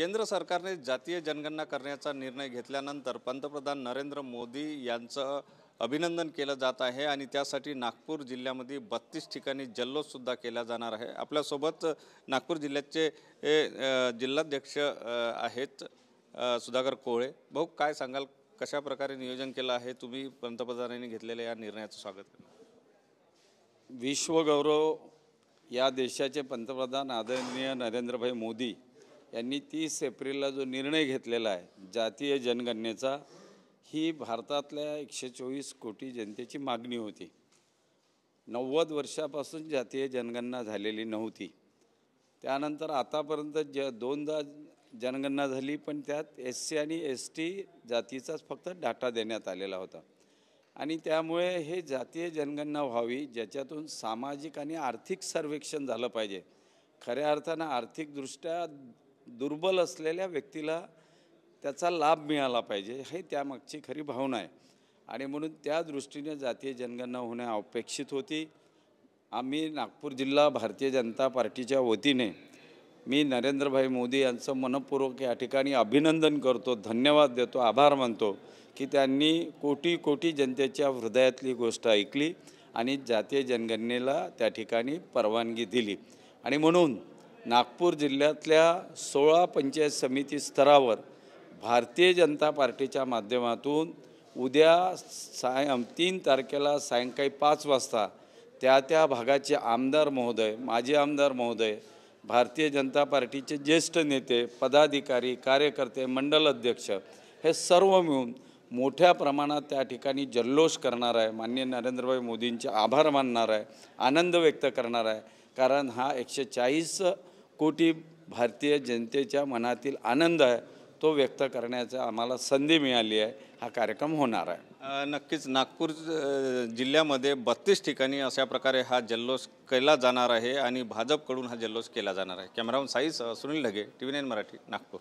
केंद्र सरकारने जातीय जनगणना करण्याचा निर्णय घेतल्यानंतर पंतप्रधान नरेंद्र मोदी यांचं अभिनंदन केलं जात आहे आणि त्यासाठी नागपूर जिल्ह्यामध्ये 32 ठिकाणी जल्लोषसुद्धा केला जाणार आहे। आपल्यासोबत नागपूर जिल्ह्याचे जिल्हाध्यक्ष आहेत सुधाकर कोळे। भाऊ, काय सांगाल, कशा प्रकारे नियोजन केलं आहे तुम्ही पंतप्रधानांनी घेतलेल्या या निर्णयाचं स्वागत करणार? विश्वगौरव या देशाचे पंतप्रधान आदरणीय नरेंद्रभाई मोदी यांनी 30 एप्रिलला जो निर्णय घेतलेला आहे जातीय जनगणनेचा, ही भारतातल्या 124 कोटी जनतेची मागणी होती। 90 वर्षापासून जातीय जनगणना झालेली नव्हती। त्यानंतर आतापर्यंत दोनदा जनगणना झाली, पण त्यात SC आणि ST जातीचाच फक्त डाटा देण्यात आलेला होता आणि त्यामुळे हे जातीय जनगणना व्हावी ज्याच्यातून सामाजिक आणि आर्थिक सर्वेक्षण झालं पाहिजे। खऱ्या अर्थानं आर्थिकदृष्ट्या दुर्बल असलेल्या व्यक्तीला त्याचा लाभ मिळाला पाहिजे, हे त्यामागची खरी भावना आहे आणि म्हणून त्या दृष्टीने जातीय जनगणना होणे अपेक्षित होती। आम्ही नागपूर जिल्हा भारतीय जनता पार्टीच्या वतीने मी नरेंद्रभाई मोदी यांचं मनपूर्वक या ठिकाणी अभिनंदन करतो, धन्यवाद देतो, आभार मानतो की त्यांनी कोटी कोटी जनतेच्या हृदयातली गोष्ट ऐकली आणि जातीय जनगणनेला त्या ठिकाणी परवानगी दिली। आणि म्हणून नागपूर जिल्ह्यातल्या 16 पंचायत समिती स्तरावर भारतीय जनता पार्टीच्या माध्यमातून उद्या 3 तारखेला सायंकाळी 5 वाजता त्या भागाचे आमदार महोदय, माजी आमदार महोदय, भारतीय जनता पार्टीचे ज्येष्ठ नेते, पदाधिकारी, कार्यकर्ते, मंडल अध्यक्ष हे सर्व मिळून मोठ्या प्रमाणात त्या ठिकाणी जल्लोष करणार आहे। माननीय नरेंद्रभाई मोदींचे आभार मानणार आहे, आनंद व्यक्त करणार आहे, कारण हा 140 कोटी भारतीय जनतेच्या मनातील आनंद आहे, तो व्यक्त करण्याचा आम्हाला संधी मिळाली आहे। हा कार्यक्रम होणार आहे। नक्कीच नागपूर जिल्ह्यामध्ये 32 ठिकाणी अशा प्रकारे हा जल्लोष केला जाणार आहे आणि भाजपकडून हा जल्लोष केला जाणार आहे। Cameraman size, Sunil Dhage, TV9 Marathi, Nagpur.